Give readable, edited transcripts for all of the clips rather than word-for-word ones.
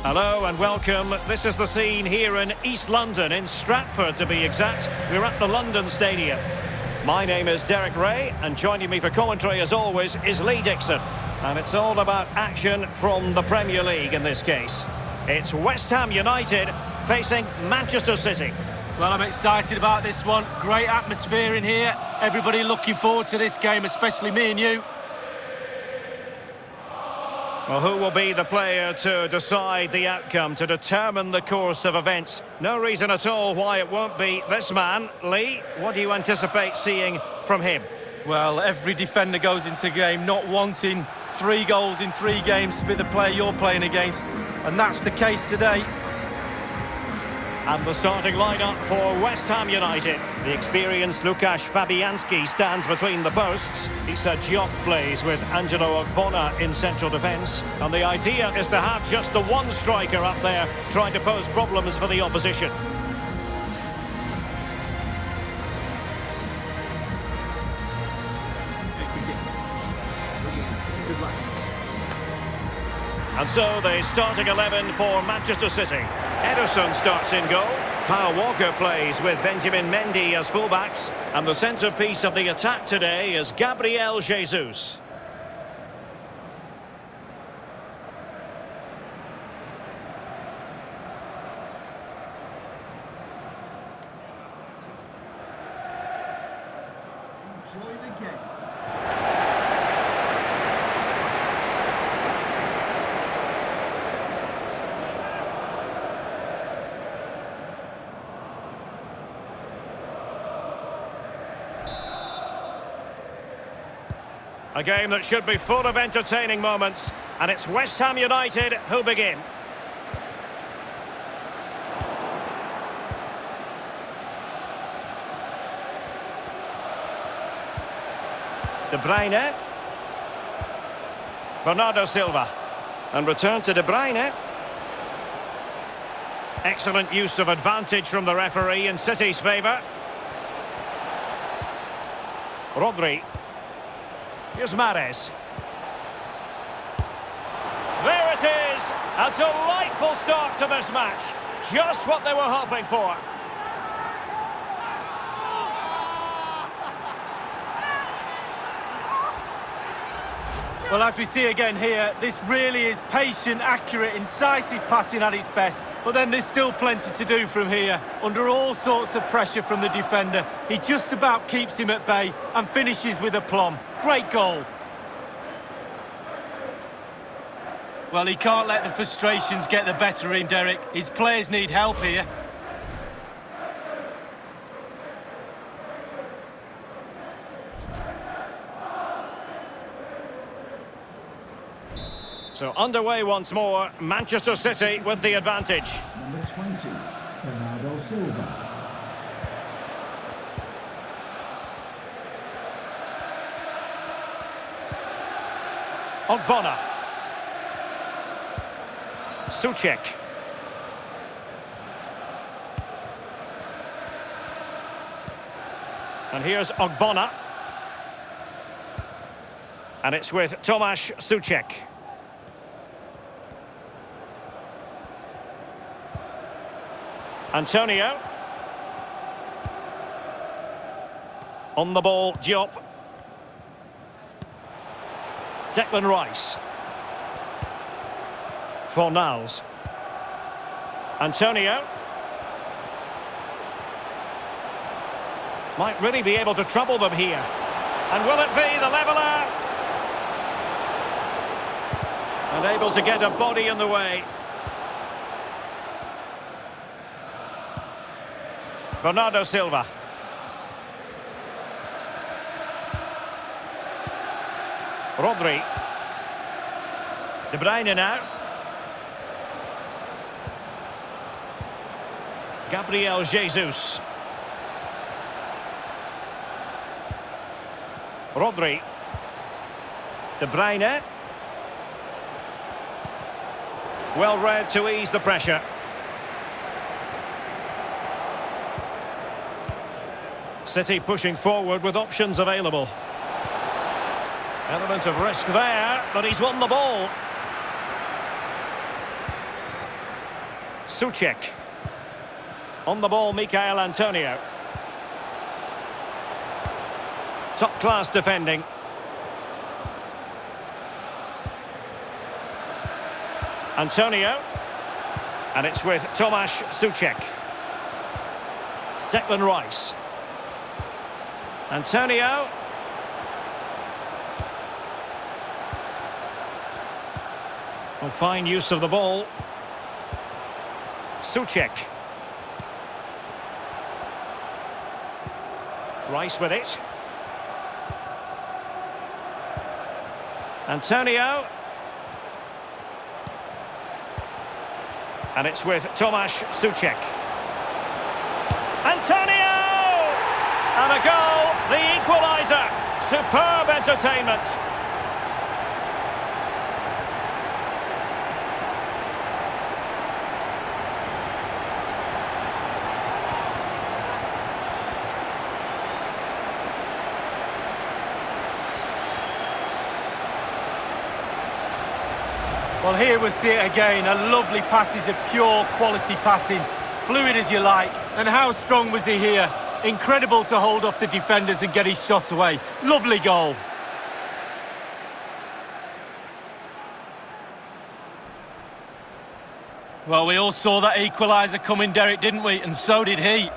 Hello and welcome. This is the scene here in East London, in Stratford to be exact. We're at the London Stadium. My name is Derek Ray, and joining me for commentary as always is Lee Dixon. And it's all about action from the Premier League in this case. It's West Ham United facing Manchester City. Well, I'm excited about this one. Great atmosphere in here. Everybody looking forward to this game, especially me and you. Well, who will be the player to decide the outcome, to determine the course of events? No reason at all why it won't be this man. Lee, what do you anticipate seeing from him? Well, every defender goes into a game not wanting 3 goals in 3 games to be the player you're playing against. And that's the case today. And the starting lineup for West Ham United. The experienced Łukasz Fabianski stands between the posts. Issa Diop plays with Angelo Ogbonna in central defence. And the idea is to have just the one striker up there trying to pose problems for the opposition. And so the starting 11 for Manchester City. Ederson starts in goal. Kyle Walker plays with Benjamin Mendy as fullbacks. And the centrepiece of the attack today is Gabriel Jesus. Enjoy the game. A game that should be full of entertaining moments, and it's West Ham United who begin. De Bruyne. Bernardo Silva. And return to De Bruyne. Excellent use of advantage from the referee in City's favour. Rodri. Here's Mahrez. There it is! A delightful start to this match. Just what they were hoping for. Well, as we see again here, this really is patient, accurate, incisive passing at its best. But then there's still plenty to do from here. Under all sorts of pressure from the defender, he just about keeps him at bay and finishes with aplomb. Great goal. Well, he can't let the frustrations get the better of him, Derek. His players need help here. So underway once more, Manchester City with the advantage. Number 20, Bernardo Silva. Ogbonna. Souček. And here's Ogbonna. And it's with Tomasz Souček. Antonio. On the ball, Diop. Declan Rice. Fornals. Antonio. Might really be able to trouble them here. And will it be the leveller? And able to get a body in the way. Bernardo Silva. Rodri. De Bruyne now. Gabriel Jesus. Rodri. De Bruyne. Well read to ease the pressure. City pushing forward with options available. Element of risk there, but he's won the ball. Souček. On the ball, Michail Antonio. Top-class defending. Antonio. And it's with Tomasz Souček. Declan Rice. Antonio. Well, fine use of the ball. Souček. Rice with it. Antonio. And it's with Tomasz Souček. Antonio! And a goal, the equaliser. Superb entertainment. Well, here we see it again. A lovely passage of pure quality passing. Fluid as you like. And how strong was he here? Incredible to hold up the defenders and get his shot away. Lovely goal. Well, we all saw that equaliser coming, Derek, didn't we? And so did he.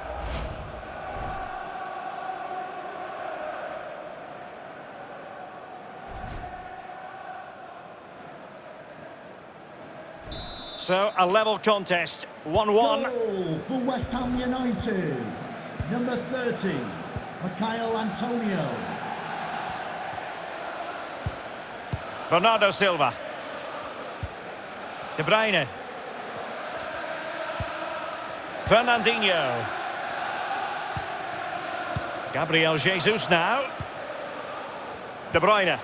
So, a level contest, 1-1. Goal for West Ham United. Number 30, Michail Antonio. Bernardo Silva. De Bruyne. Fernandinho. Gabriel Jesus now. De Bruyne.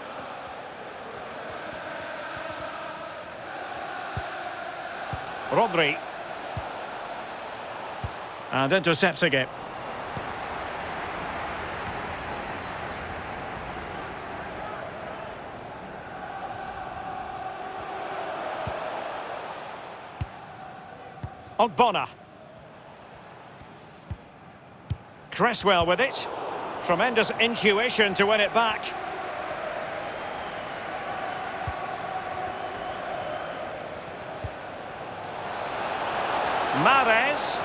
Rodri. And intercepting it. Ogbonna. Cresswell with it. Tremendous intuition to win it back. Mahrez.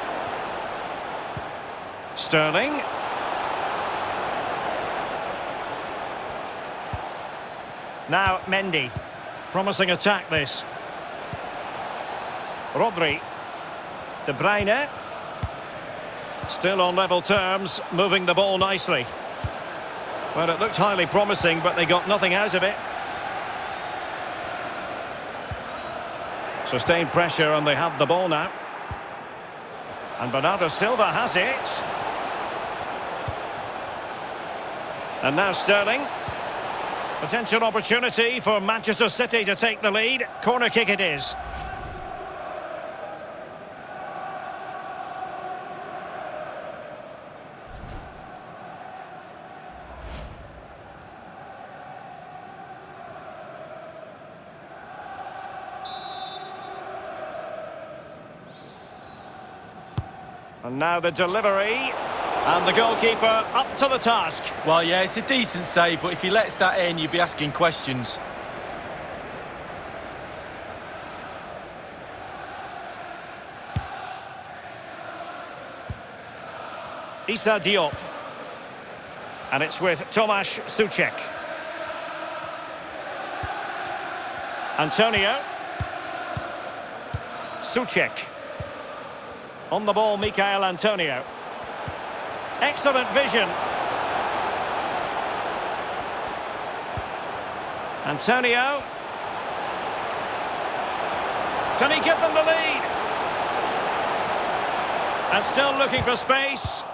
Sterling. Now Mendy. Promising attack this. Rodri. De Bruyne. Still on level terms, moving the ball nicely. Well, it looked highly promising, but they got nothing out of it. Sustained pressure, and they have the ball now. And Bernardo Silva has it. And now Sterling. Potential opportunity for Manchester City to take the lead. Corner kick it is. And now the delivery, and the goalkeeper up to the task. Well, yeah, it's a decent save, but if he lets that in, you'd be asking questions. Issa Diop. And it's with Tomasz Souček. Antonio. Souček. On the ball, Michail Antonio. Excellent vision. Antonio. Can he give them the lead? And still looking for space.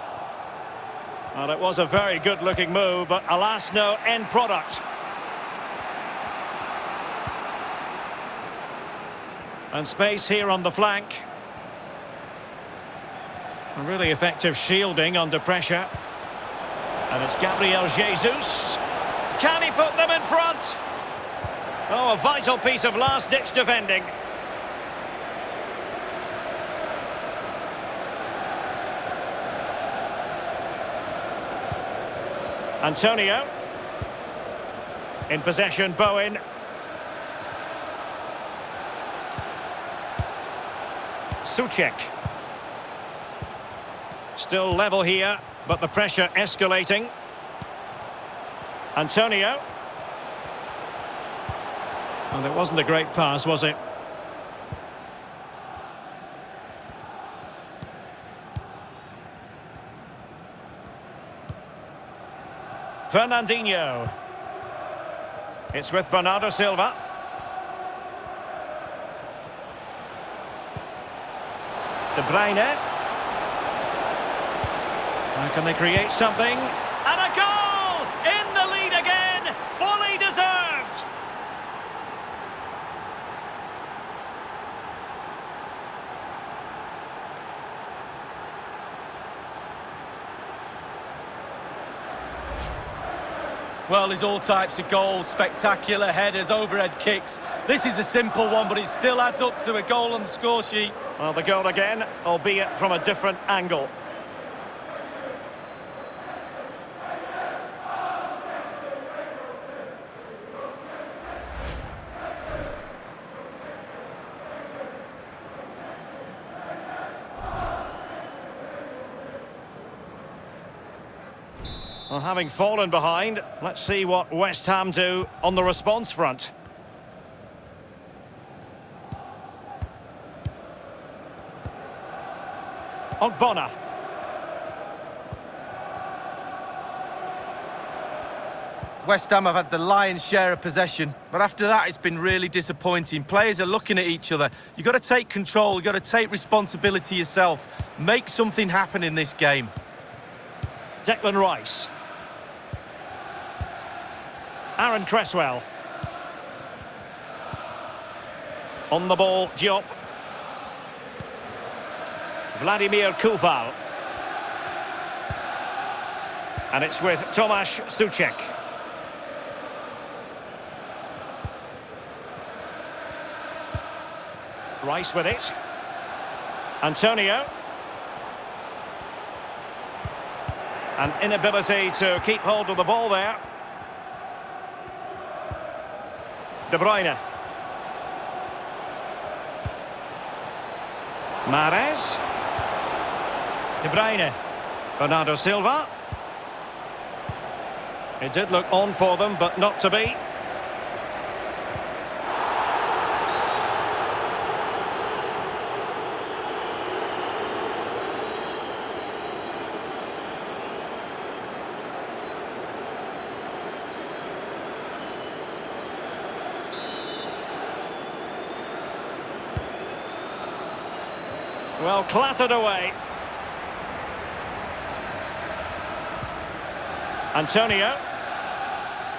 Well, it was a very good-looking move, but alas, no end product. And space here on the flank. A really effective shielding under pressure. And it's Gabriel Jesus. Can he put them in front? Oh, a vital piece of last-ditch defending. Antonio. In possession, Bowen. Souček. Still level here, but the pressure escalating. Antonio. Well, it wasn't a great pass, was it? Fernandinho. It's with Bernardo Silva. De Bruyne. How can they create something? And a goal! In the lead again! Fully deserved! Well, there's all types of goals, spectacular headers, overhead kicks. This is a simple one, but it still adds up to a goal on the score sheet. Well, the goal again, albeit from a different angle. Well, having fallen behind, let's see what West Ham do on the response front. Ogbonna. West Ham have had the lion's share of possession, but after that it's been really disappointing. Players are looking at each other. You've got to take control, you've got to take responsibility yourself. Make something happen in this game. Declan Rice. Aaron Cresswell. On the ball, Diop. Vladimir Koval. And it's with Tomasz Souček. Rice with it. Antonio. An inability to keep hold of the ball there. De Bruyne. Mahrez. De Bruyne. Bernardo Silva. It did look on for them, but not to be. Well, clattered away. Antonio.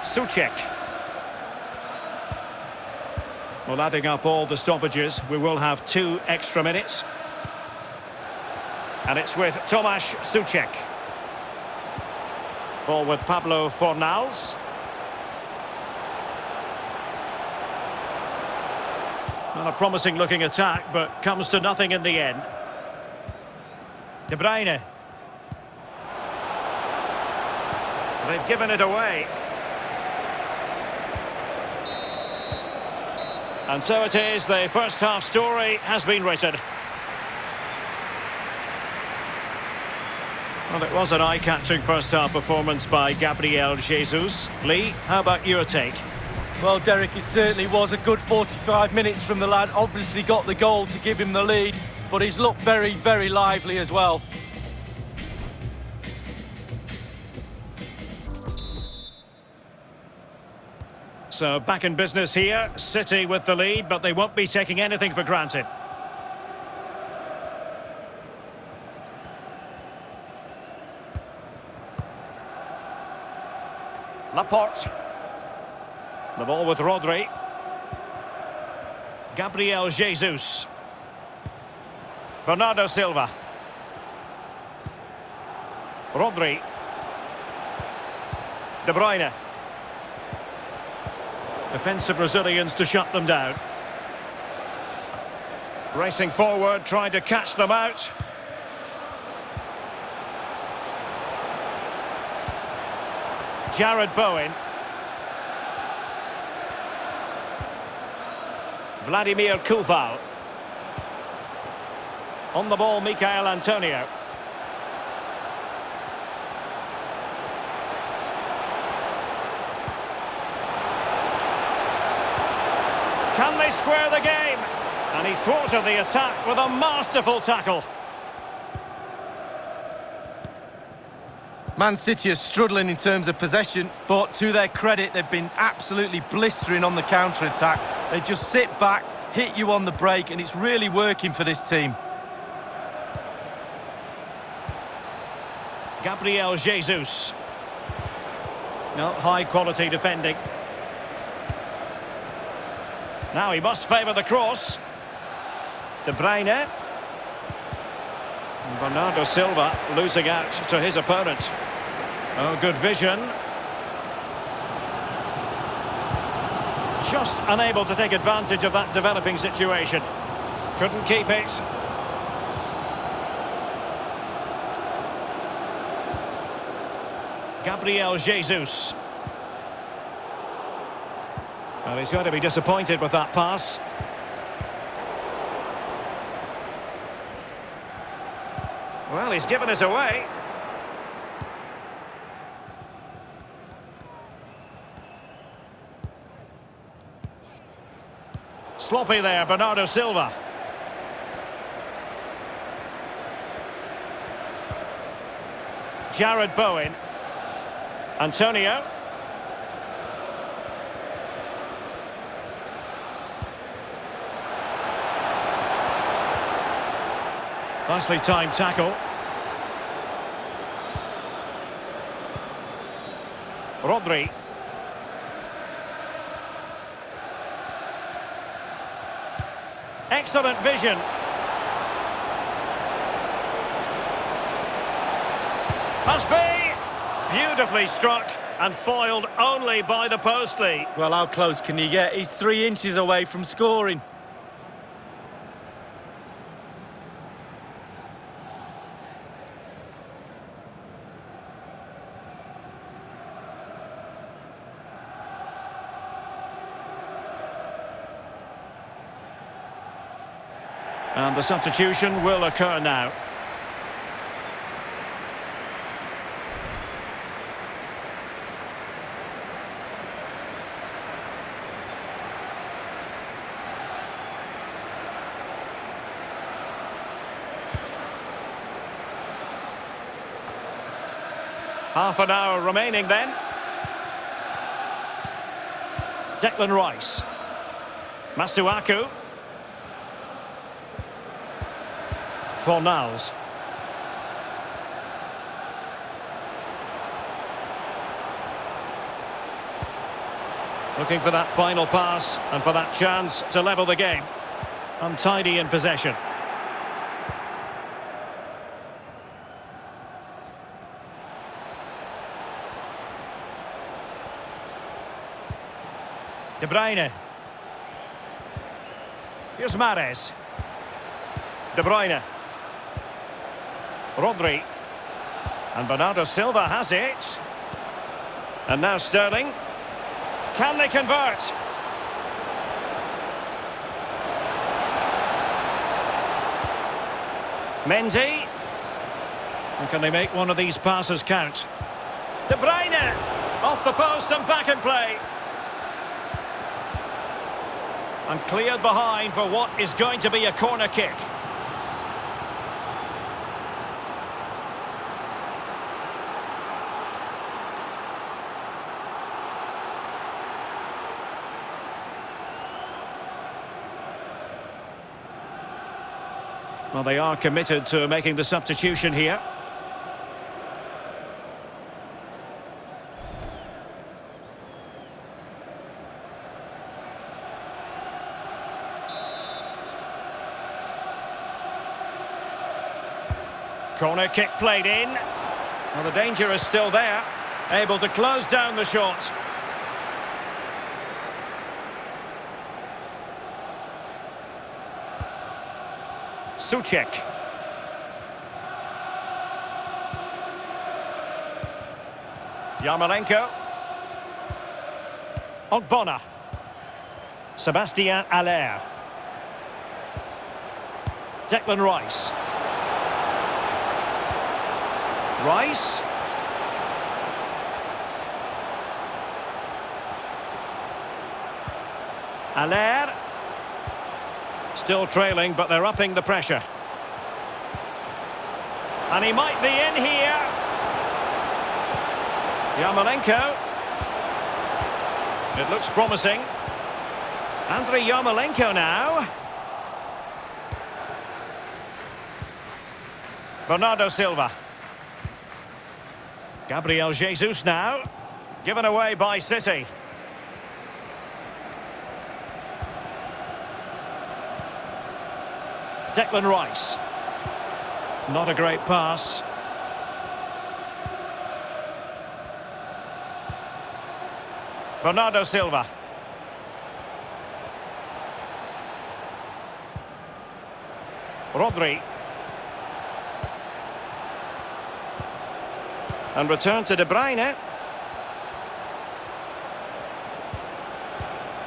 Souček. Well, adding up all the stoppages, we will have 2 extra minutes. And it's with Tomasz Souček. Ball with Pablo Fornals. Not a promising looking attack, but comes to nothing in the end. De Bruyne. They've given it away. And so it is, the first half story has been written. Well, it was an eye-catching first half performance by Gabriel Jesus. Lee, how about your take? Well, Derek, it certainly was a good 45 minutes from the lad. Obviously got the goal to give him the lead, but he's looked very, very lively as well. So back in business here, City with the lead, but they won't be taking anything for granted. Laporte. The ball with Rodri. Gabriel Jesus. Bernardo Silva. Rodri. De Bruyne. Defensive Brazilians to shut them down. Racing forward, trying to catch them out. Jared Bowen. Vladimir Koval. On the ball, Michail Antonio. Can they square the game? And he thwarted the attack with a masterful tackle. Man City are struggling in terms of possession, but to their credit, they've been absolutely blistering on the counter-attack. They just sit back, hit you on the break, and it's really working for this team. Gabriel Jesus. No, high-quality defending. Now he must favour the cross. De Bruyne. And Bernardo Silva losing out to his opponent. Oh, good vision. Just unable to take advantage of that developing situation. Couldn't keep it. Gabriel Jesus. Well, he's going to be disappointed with that pass. Well, he's given it away. Sloppy there, Bernardo Silva. Jared Bowen. Antonio. Nicely timed tackle. Rodri. Excellent vision. Must be! Beautifully struck and foiled only by the post, Lee. Well, how close can you get? He's 3 inches away from scoring. And the substitution will occur now. Half an hour remaining then. Declan Rice. Masuaku. Fornals. Looking for that final pass and for that chance to level the game. Untidy in possession. De Bruyne. Here's Mahrez. De Bruyne. Rodri. And Bernardo Silva has it. And now Sterling. Can they convert? Mendy. And can they make one of these passes count? De Bruyne. Off the post and back in play. And cleared behind for what is going to be a corner kick. Well, they are committed to making the substitution here. Corner kick played in. Well, the danger is still there. Able to close down the shot. Suchek. Yarmolenko. Ogbonna. Sebastien Haller. Declan Rice. Rice. Haller. Still trailing, but they're upping the pressure. And he might be in here. Yarmolenko. It looks promising. Andriy Yarmolenko now. Bernardo Silva. Gabriel Jesus now. Given away by City. Declan Rice. Not a great pass. Bernardo Silva. Rodri. And return to De Bruyne.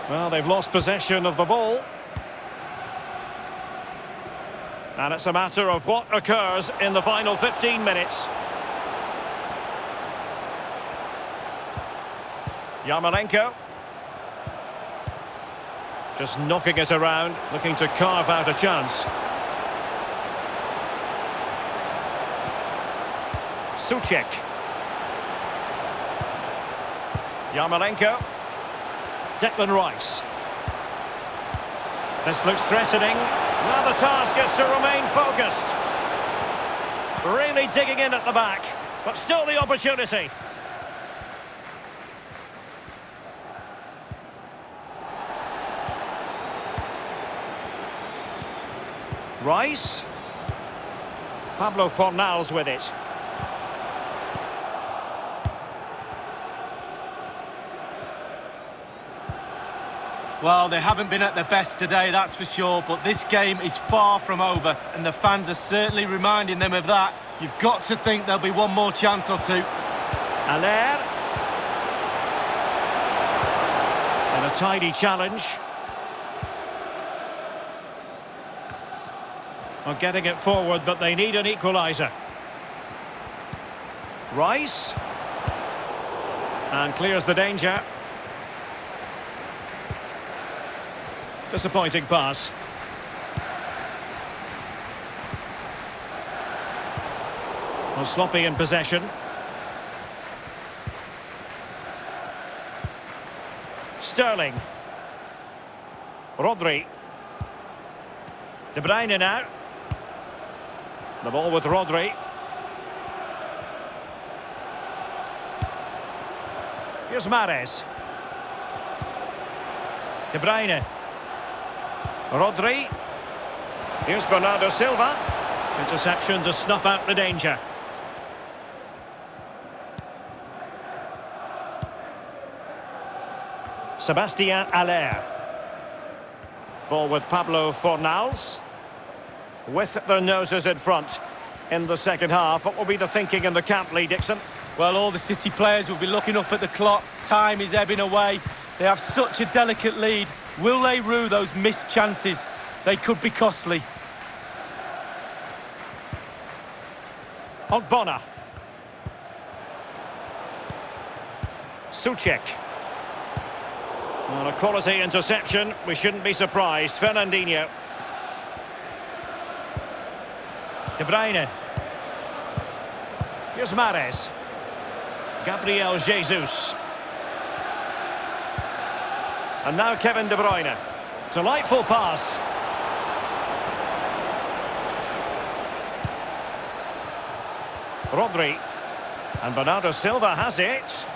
Well, they've lost possession of the ball. And it's a matter of what occurs in the final 15 minutes. Yarmolenko. Just knocking it around, looking to carve out a chance. Souček. Yarmolenko. Declan Rice. This looks threatening. Now the task is to remain focused. Really digging in at the back, but still the opportunity. Rice. Pablo Fornals with it. Well, they haven't been at their best today, that's for sure, but this game is far from over, and the fans are certainly reminding them of that. You've got to think there'll be one more chance or two. Haller. And a tidy challenge. Well, getting it forward, but they need an equaliser. Rice. And clears the danger. Disappointing pass. Well, sloppy in possession. Sterling. Rodri. De Bruyne now. The ball with Rodri. Here's Mahrez. De Bruyne. Rodri. Here's Bernardo Silva. Interception to snuff out the danger. Sebastien Haller. Ball with Pablo Fornals. With their noses in front in the second half. What will be the thinking in the camp, Lee Dixon? Well, all the City players will be looking up at the clock. Time is ebbing away. They have such a delicate lead. Will they rue those missed chances? They could be costly. Ogbonna. Souček. Well, a quality interception. We shouldn't be surprised. Fernandinho. De Bruyne. Here's Mahrez. Gabriel Jesus. And now Kevin De Bruyne. Delightful pass. Rodri. And Bernardo Silva has it.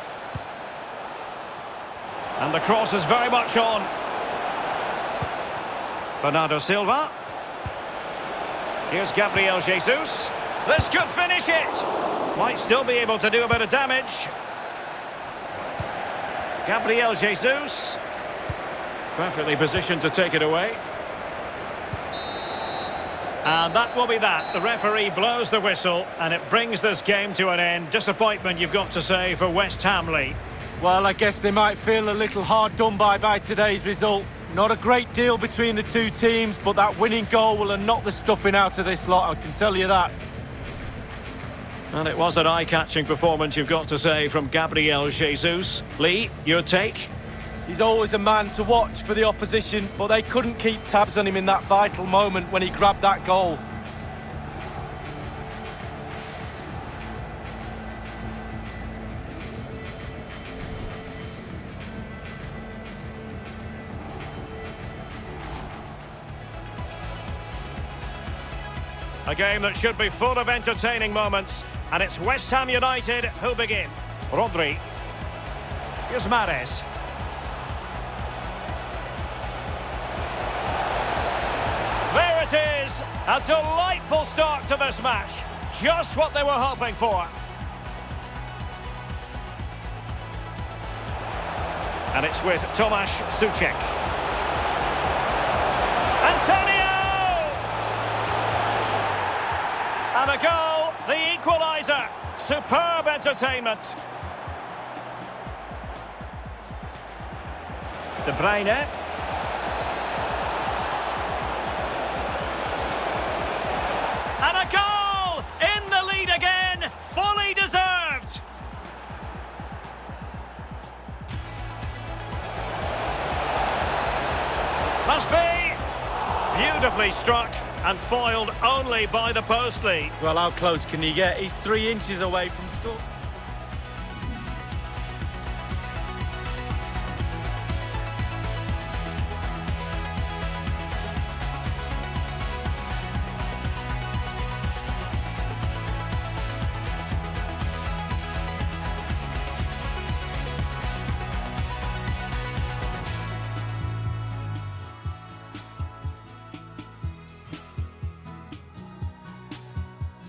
And the cross is very much on. Bernardo Silva. Here's Gabriel Jesus. This could finish it. Might still be able to do a bit of damage. Gabriel Jesus. Perfectly positioned to take it away. And that will be that. The referee blows the whistle and it brings this game to an end. Disappointment, you've got to say, for West Ham, Lee. Well, I guess they might feel a little hard done by today's result. Not a great deal between the two teams, but that winning goal will have knocked the stuffing out of this lot, I can tell you that. And it was an eye-catching performance, you've got to say, from Gabriel Jesus. Lee, your take? He's always a man to watch for the opposition, but they couldn't keep tabs on him in that vital moment when he grabbed that goal. A game that should be full of entertaining moments, and it's West Ham United who begin. Rodri. Here's Mahrez. There it is! A delightful start to this match. Just what they were hoping for. And it's with Tomasz Suchek. Antonio! And a goal, the equaliser. Superb entertainment. De Bruyne. And a goal! In the lead again, fully deserved. Must be. Beautifully struck. And foiled only by the post, Lee. Well, how close can you get? He's 3 inches away from score.